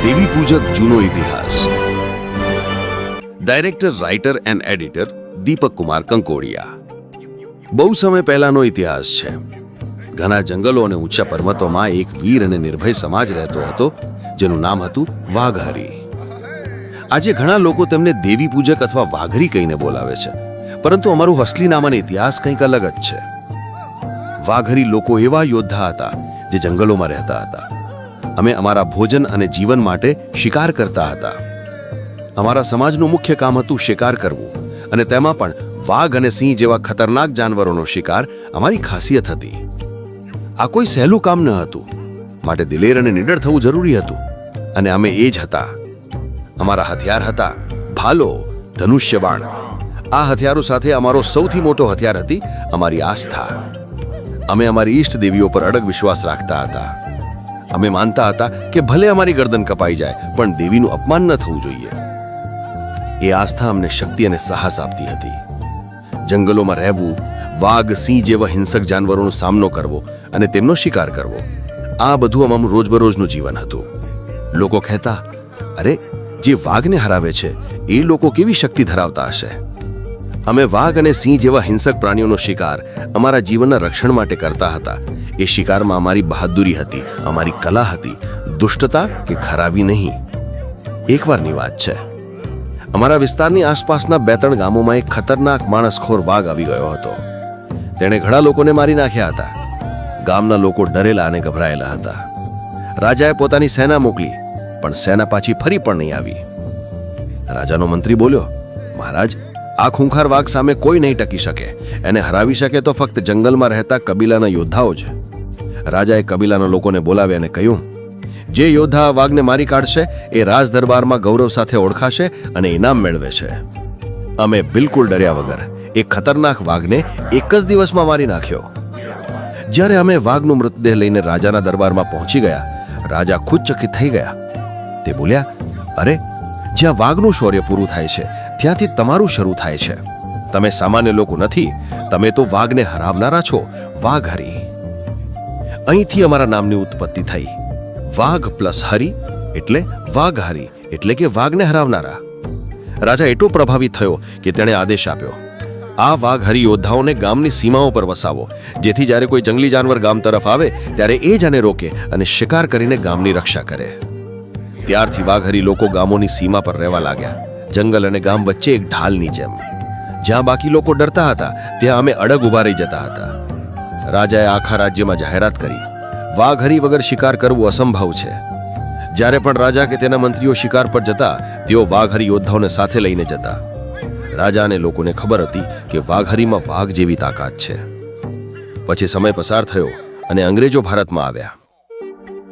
દેવી પૂજક જૂનો ઇતિહાસ. Director, writer and editor દીપક કુમાર કંકોડિયા. બહુ સમય પહેલાનો ઇતિહાસ છે. ઘણા જંગલો અને ઊંચા પર્વતોમાં એક વીર અને નિર્ભય સમાજ રહેતો હતો, જેનું નામ હતું વાઘહરી. આજે ઘણા લોકો તેમને દેવી પૂજક અથવા વાઘરી કહીને બોલાવે છે, પરંતુ અમારું અસલી નામ અને ઇતિહાસ કંઈક અલગ જ છે. વાઘરી લોકો એવા યોદ્ધા હતા જે જંગલોમાં રહેતા હતા. અમે અમારા ભોજન અને જીવન માટે શિકાર કરતા હતા. અમારા સમાજનું મુખ્ય કામ હતું શિકાર કરવું, અને તેમાં પણ વાઘ અને સિંહ જેવા ખતરનાક જાનવરોનો શિકાર અમારી ખાસિયત હતી. આ કોઈ સહેલું કામ ન હતું, માટે દિલેર અને નીડર થવું જરૂરી હતું, અને અમે એ જ હતા. અમારા હથિયાર હતા ભાલો, ધનુષ્ય, બાણ. આ હથિયારો સાથે અમારો સૌથી મોટો હથિયાર હતી અમારી આસ્થા. અમે અમારી ઈષ્ટ દેવીઓ પર અડગ વિશ્વાસ રાખતા હતા. અમે માનતા હતા કે ભલે અમારી ગરદન કપાઈ જાય, પણ દેવીનું અપમાન ન થવું જોઈએ. એ આસ્થા અમને શક્તિ અને સાહસ આપતી હતી. જંગલોમાં રહેવું, વાઘ, સિંહ જેવા હિંસક જાનવરોનો સામનો કરવો અને તેમનો શિકાર કરવો, આ બધું અમારું રોજબરોજનું જીવન હતું. લોકો કહેતા, અરે, જે વાઘને હરાવે છે એ લોકો કેવી શક્તિ ધરાવતા હશે. અમે વાઘ અને સિંહ જેવા હિંસક પ્રાણીઓનો શિકાર અમારા જીવનના રક્ષણ માટે કરતા હતા. એ શિકારમાં અમારી બહાદુરી હતી, અમારી કલા હતી, દુષ્ટતા કે ખરાબી નહીં. એકવારની વાત છે, અમારા વિસ્તારની આસપાસના 2-3 ગામોમાં એક ખતરનાક માણસખોર વાઘ આવી ગયો હતો. તેણે ઘણા લોકોને મારી નાખ્યા હતા. ગામના લોકો ડરેલા અને ગભરાયેલા હતા. રાજાએ પોતાની સેના મોકલી, પણ સેના પાછી ફરી પણ નહીં આવી. રાજાનો મંત્રી બોલ્યો, મહારાજ, આ ખૂંખાર વાઘ સામે કોઈ નહીં ટકી શકે. એને હરાવી શકે તો ફક્ત જંગલમાં રહેતા કબીલાના યોદ્ધાઓ જ. રાજાએ કબીલાના લોકોને બોલાવ્યા અને કહ્યું, જે યોદ્ધા આ વાઘને મારી કાઢશે એ રાજ દરબારમાં ગૌરવ સાથે ઓળખાશે અને ઇનામ મેળવે છે. અમે બિલકુલ ડર્યા વગર એક ખતરનાક વાઘને એક જ દિવસમાં મારી નાખ્યો. જ્યારે અમે વાઘનો મૃતદેહ લઈને રાજાના દરબારમાં પહોંચી ગયા, રાજા ખુદચકિત થઈ ગયા. તે બોલ્યા, અરે, જ્યાં વાઘનું શૌર્ય પૂરું થાય છે ત્યાંથી તમારું શરૂ થાય છે. તમે સામાન્ય લોકો નથી, તમે તો વાઘને હરાવનારા છો, વાઘહરી. અહીંથી અમારા નામની ઉત્પત્તિ થઈ. વાઘ પ્લસ હરી એટલે વાઘહરી, એટલે કે વાઘને હરાવનારા. રાજા એટલો પ્રભાવિત થયો કે તેણે આદેશ આપ્યો, આ વાઘહરી યોદ્ધાઓને ગામની સીમાઓ પર વસાવો, જેથી જ્યારે કોઈ જંગલી જાનવર ગામ તરફ આવે ત્યારે એ જ આને રોકે અને શિકાર કરીને ગામની રક્ષા કરે. ત્યારથી વાઘહરી લોકો ગામોની સીમા પર રહેવા લાગ્યા, જંગલ અને ગામ વચ્ચે એક ઢાલની જેમ. જ્યાં બાકી લોકો ડરતા હતા ત્યાં અમે અડગ ઊભા રહી જતા હતા. રાજાએ આખા રાજ્યમાં જાહેરાત કરી, વાઘહરી વગર શિકાર કરવું અસંભવ છે. જ્યારે પણ રાજા કે તેના મંત્રીઓ શિકાર પર જતા, તેઓ વાઘહરી યોદ્ધાઓને સાથે લઈને જતા. રાજા અને લોકોને ખબર હતી કે વાઘહરીમાં વાઘ જેવી તાકાત છે. પછી સમય પસાર થયો અને અંગ્રેજો ભારતમાં આવ્યા.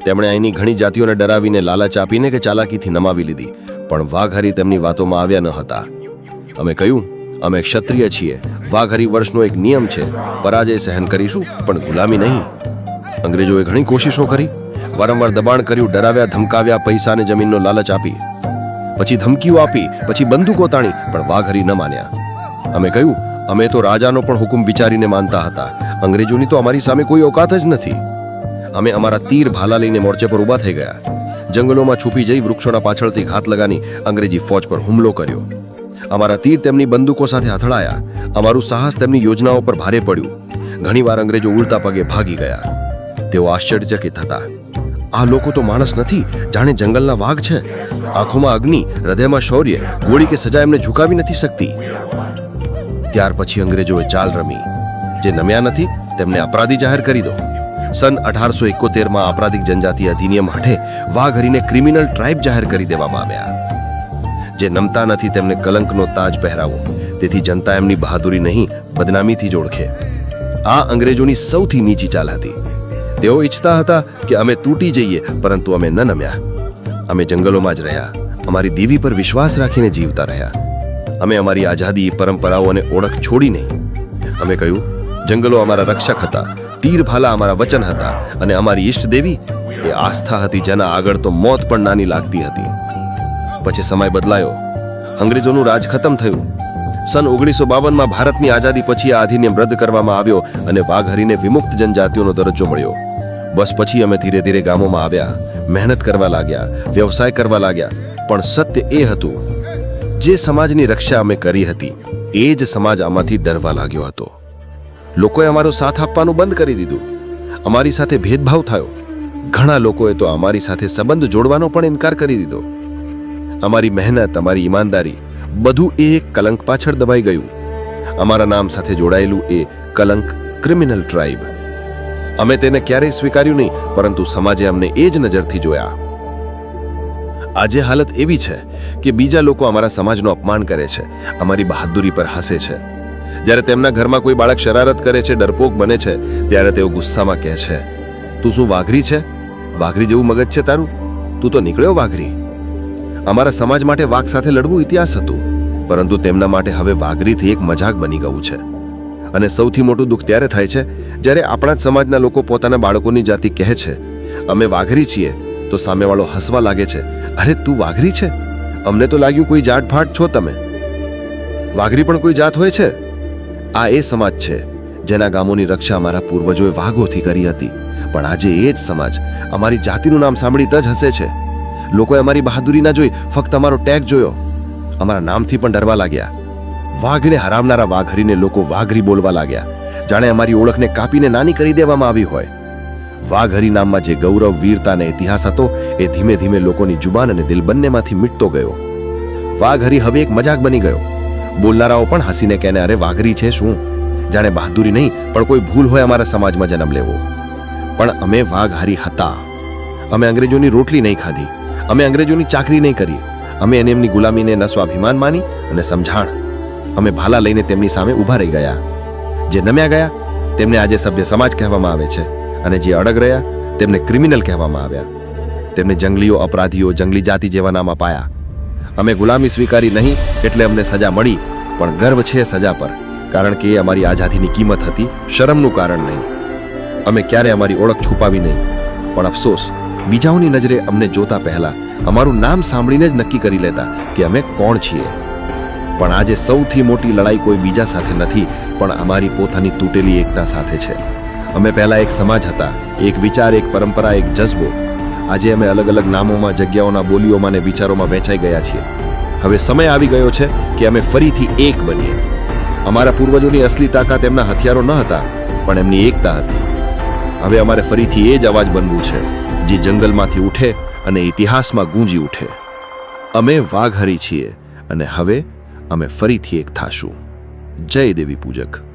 તેમણે અહીંની ઘણી જાતિઓને ડરાવીને, લાલચ આપીને કે ચાલાકીથી નમાવી લીધી, પણ વાઘહરી તેમની વાતોમાં આવ્યા ન હતા. અમે કહ્યું, અમે ક્ષત્રિય છીએ. વાઘહરી વર્ષનો એક નિયમ છે, પરાજય સહન કરીશું પણ ગુલામી નહીં. અંગ્રેજોએ ઘણી કોશિશો કરી, વારંવાર દબાણ કર્યું, ડરાવ્યા, ધમકાવ્યા, પૈસા અને જમીનનો લાલચ આપી, પછી ધમકીઓ આપી, પછી બંદૂકો તાણી, પણ વાઘહરી ન માન્યા. અમે કહ્યું, અમે તો રાજાનો પણ હુકમ વિચારીને માનતા હતા. અંગ્રેજોની તો અમારી સામે કોઈ ઓકાત જ નથી. અમે અમારા તીર ભાલા લઈને મોરચે પર ઊભા થઈ ગયા. જંગલોમાં છુપી જઈ વૃક્ષોના પાછળથી ઘાત લગાની અંગ્રેજી ફોજ પર હુમલો કર્યો. અમારા તીર તેમની બંદૂકો સાથે અથડાયા. અમારું સાહસ તેમની યોજનાઓ પર ભારે પડ્યું. ઘણીવાર અંગ્રેજો ઉલટા પગે ભાગી ગયા. તેઓ આશ્ચર્યચકિત હતા. આ લોકો તો માણસ નથી, જાણે જંગલના વાઘ છે. આંખોમાં અગ્નિ, હૃદયમાં શૌર્ય, ગોળી કે સજા એમને ઝુકાવી નથી શકતી. ત્યાર પછી અંગ્રેજોએ ચાલ રમી, જે નમ્યા નથી તેમને અપરાધી જાહેર કરી દો. સન 1871માં આપરાધિક જનજાતિ અધિનિયમ હેઠે વાઘહરીને ક્રિમિનલ ટ્રાઇબ જાહેર કરી દેવામાં આવ્યા. જે નમતા નથી તેમને કલંકનો તાજ પહેરાવો, તેથી જનતા એમની બહાદુરી નહીં, બદનામીથી જ ઓળખે. આ અંગ્રેજોની સૌથી નીચી ચાલ હતી. તેઓ ઈચ્છતા હતા કે અમે તૂટી જઈએ, પરંતુ અમે ન નમ્યા. અમે જંગલોમાં જ રહ્યા, અમારી દેવી પર વિશ્વાસ રાખીને જીવતા રહ્યા. અમે અમારી આઝાદી, પરંપરાઓ અને ઓળખ છોડી નહીં. અમે કહ્યું, જંગલો અમારા રક્ષક હતા, તીર ભાલા અમારા વચન હતા, અને અમારી ઈષ્ટ દેવી એ આસ્થા હતી, જેના આગળ તો મોત પણ નાની લાગતી હતી. પછી સમય બદલાયો, અંગ્રેજોનું રાજ ખતમ થયું. સન 1952માં ભારતની આઝાદી પછી આ અધિનિયમ રદ કરવામાં આવ્યો અને વાઘહરીને વિમુક્ત જનજાતિઓનો દરજ્જો મળ્યો. બસ પછી અમે ધીરે ધીરે ગામોમાં આવ્યા, મહેનત કરવા લાગ્યા, વ્યવસાય કરવા લાગ્યા, પણ સત્ય એ હતું, જે સમાજની રક્ષા અમે કરી હતી એ જ સમાજ આમાંથી ડરવા લાગ્યો હતો. લોકોએ અમારો સાથ આપવાનું બંધ કરી દીધું. અમારી સાથે ભેદભાવ થયો. ઘણા લોકોએ તો અમારી સાથે સંબંધ જોડવાનો પણ ઇનકાર કરી દીધો. અમારી મહેનત, અમારી ઈમાનદારી બધું એ એક કલંક પાછળ દબાઈ ગયું. અમારા નામ સાથે જોડાયેલું એ કલંક ક્રિમિનલ ટ્રાઇબ. અમે તેને ક્યારેય સ્વીકાર્યું નહીં, પરંતુ સમાજે અમને એ જ નજરથી જોયા. આજે હાલત એવી છે કે બીજા લોકો અમારા સમાજનું અપમાન કરે છે, અમારી બહાદુરી પર હસે છે. જ્યારે તેમના ઘરમાં કોઈ બાળક શરારત કરે છે, ડરપોક બને છે, ત્યારે તેઓ ગુસ્સામાં કહે છે, તું શું વાઘરી છે? વાઘરી જેવું મગજ છે તારું? તું તો નીકળ્યો વાઘરી. અમારા સમાજ માટે વાઘ સાથે લડવું ઇતિહાસ હતું, પરંતુ તેમના માટે હવે વાઘરીથી એક મજાક બની ગયું છે. અને સૌથી મોટું દુઃખ ત્યારે થાય છે જ્યારે આપણા જ સમાજના લોકો પોતાના બાળકોની જાતિ કહે છે, અમે વાઘરી છીએ, તો સામેવાળો હસવા લાગે છે, અરે તું વાઘરી છે? અમને તો લાગ્યું કોઈ જાતભાટ છો તમે. વાઘરી પણ કોઈ જાત હોય છે? આ એ સમાજ છે જેના ગામોની રક્ષા અમારા પૂર્વજોએ વાઘોથી કરી હતી, પણ આજે એ જ સમાજ અમારી જાતિનું નામ સાંભળી જ હસે છે. લોકોએ અમારી બહાદુરી ના જોઈ, ફક્ત અમારો ટેગ જોયો. અમારા નામથી પણ ડરવા લાગ્યા. વાઘને હરાવનારા વાઘરીને લોકો વાઘરી બોલવા લાગ્યા, જાણે અમારી ઓળખને કાપીને નાની કરી દેવામાં આવી હોય. વાઘરી નામમાં જે ગૌરવ, વીરતા અને ઇતિહાસ હતો એ ધીમે ધીમે લોકોની જુબાન અને દિલ બંનેમાંથી મીટતો ગયો. વાઘરી હવે એક મજાક બની ગયો. બોલનારાઓ પણ હસીને કહેને, અરે વાઘરી છે શું? જાણે બહાદુરી નહીં પણ કોઈ ભૂલ હોય અમારા સમાજમાં જન્મ લેવો. પણ અમે વાઘહારી હતા. અમે અંગ્રેજોની રોટલી નહીં ખાધી, અમે અંગ્રેજોની ચાકરી નહીં કરી, અમે એમની ગુલામીને ન સ્વાભિમાન માની અને સમજાણ. અમે ભાલા લઈને તેમની સામે ઊભા રહી ગયા. જે નમ્યા ગયા તેમને આજે સભ્ય સમાજ કહેવામાં આવે છે, અને જે અડગ રહ્યા તેમને ક્રિમિનલ કહેવામાં આવ્યા. તેમને જંગલીઓ, અપરાધીઓ, જંગલી જાતિ જેવા નામ અપાયા. અમે ગુલામી સ્વીકારી નહીં એટલે અમને સજા મળી, પણ ગર્વ છે સજા પર, કારણ કે એ અમારી આઝાદીની કિંમત હતી, શરમનું કારણ નહીં. અમે ક્યારે અમારી ઓળખ છુપાવી નહીં, પણ અફસોસ બીજાઓની નજરે અમને જોતા પહેલા અમારું નામ સાંભળીને જ નક્કી કરી લેતા કે અમે કોણ છીએ. પણ આજે સૌથી મોટી લડાઈ કોઈ બીજા સાથે નથી, પણ અમારી પોતાની તૂટેલી એકતા સાથે છે. અમે પહેલા એક સમાજ હતા, એક વિચાર, એક પરંપરા, એક જજ્બો. આજે અમે અલગ અલગ નામોમાં, જગ્યાઓના, બોલીઓમાં અને વિચારોમાં વહેંચાઈ ગયા છીએ. હવે સમય આવી ગયો છે કે અમે ફરીથી એક બનીએ. અમારા પૂર્વજોની અસલી તાકાત એમના હથિયારો ન હતા, પણ એમની એકતા હતી. હવે અમારે ફરીથી એ જ અવાજ બનવું છે, જે જંગલમાંથી ઉઠે અને ઇતિહાસમાં ગૂંજી ઉઠે. અમે વાઘહરી છીએ અને હવે અમે ફરીથી એક થાશું. જય દેવી પૂજક.